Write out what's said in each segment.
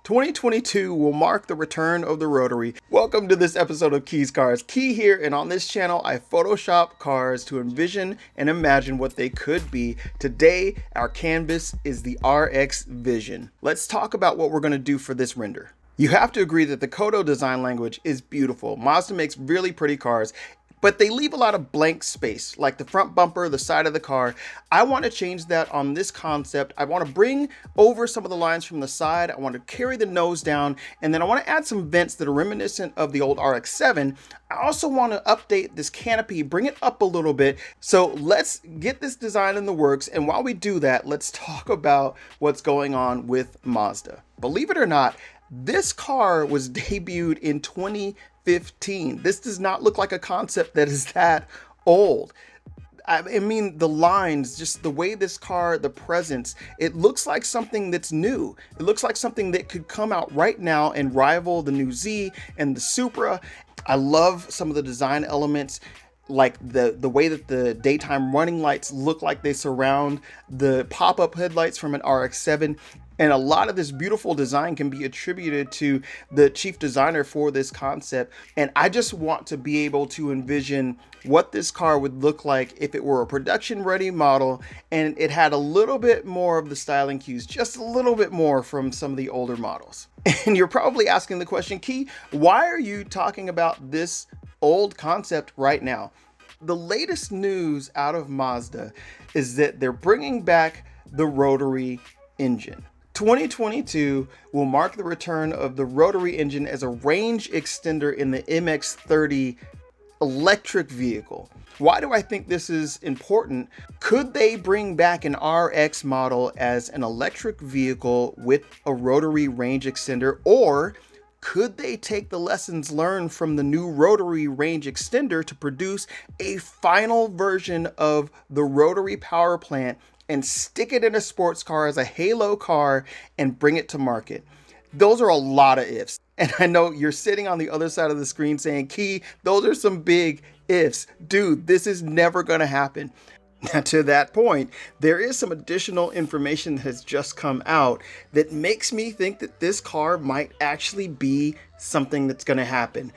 2022 will mark the return of the rotary. Welcome to this episode of Kees Cars. Kee here, and on this channel I Photoshop cars to envision and imagine what they could be. Today our canvas is the RX Vision. Let's talk about what we're going to do for this render. You have to agree that the Kodo design language is beautiful. Mazda makes really pretty cars, but they leave a lot of blank space, like the front bumper, the side of the car. I want to change that on this concept. I want to bring over some of the lines from the side. I want to carry the nose down, and then I want to add some vents that are reminiscent of the old RX-7. I also want to update this canopy, bring it up a little bit. So let's get this design in the works, and while we do that, let's talk about what's going on with Mazda. Believe it or not, this car was debuted in 2015. This does not look like a concept that is that old. I mean, the lines, just the way this car, the presence, it looks like something that's new. It looks like something that could come out right now and rival the new Z and the Supra. I love some of the design elements, like the way that the daytime running lights look like they surround the pop-up headlights from an RX-7. And a lot of this beautiful design can be attributed to the chief designer for this concept. And I just want to be able to envision what this car would look like if it were a production ready model and it had a little bit more of the styling cues, just a little bit more from some of the older models. And you're probably asking the question, Key, why are you talking about this old concept right now? The latest news out of Mazda is that they're bringing back the rotary engine. 2022 will mark the return of the rotary engine as a range extender in the MX-30 electric vehicle. Why do I think this is important? Could they bring back an RX model as an electric vehicle with a rotary range extender, or could they take the lessons learned from the new rotary range extender to produce a final version of the rotary power plant and stick it in a sports car as a halo car and bring it to market? Those are a lot of ifs. And I know you're sitting on the other side of the screen saying, Key, those are some big ifs. Dude, this is never going to happen. Now, to that point, there is some additional information that has just come out that makes me think that this car might actually be something that's going to happen.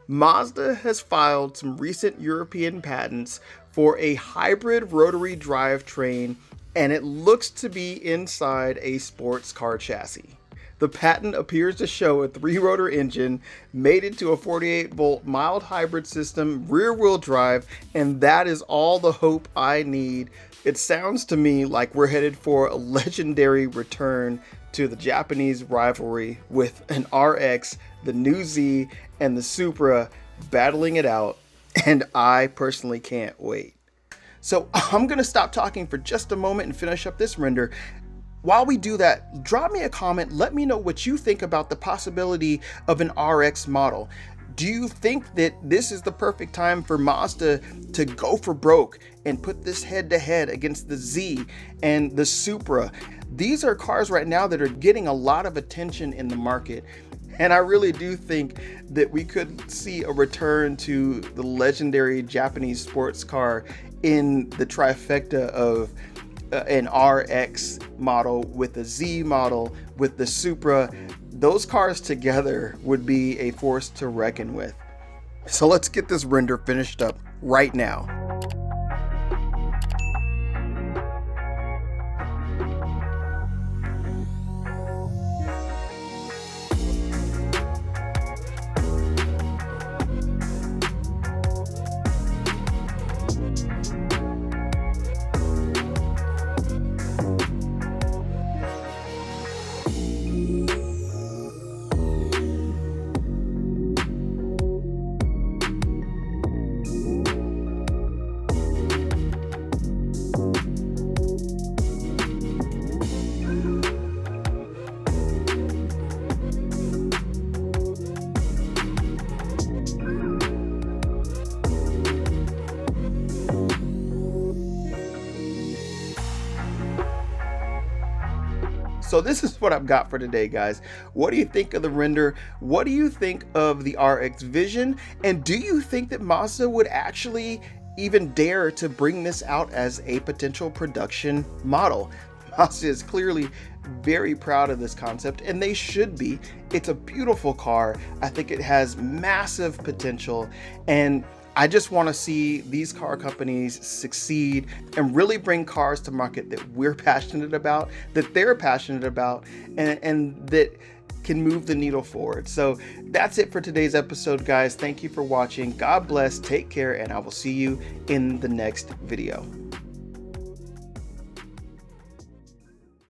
Mazda has filed some recent European patents for a hybrid rotary drivetrain, and it looks to be inside a sports car chassis. The patent appears to show a 3-rotor engine mated to a 48-volt mild hybrid system, rear-wheel drive, and that is all the hope I need. It sounds to me like we're headed for a legendary return to the Japanese rivalry with an RX, the new Z, and the Supra battling it out, and I personally can't wait. So I'm going to stop talking for just a moment and finish up this render. While we do that, drop me a comment. Let me know what you think about the possibility of an RX model. Do you think that this is the perfect time for Mazda to go for broke and put this head to head against the Z and the Supra? These are cars right now that are getting a lot of attention in the market. And I really do think that we could see a return to the legendary Japanese sports car in the trifecta of an RX model with a Z model with the Supra. Those cars together would be a force to reckon with. So let's get this render finished up right now. So this is what I've got for today, guys. What do you think of the render? What do you think of the RX Vision? And do you think that Mazda would actually even dare to bring this out as a potential production model? Mazda is clearly very proud of this concept, and they should be. It's a beautiful car. I think it has massive potential, and I just want to see these car companies succeed and really bring cars to market that we're passionate about, that they're passionate about, and that can move the needle forward. So that's it for today's episode, guys. Thank you for watching. God bless, take care, and I will see you in the next video.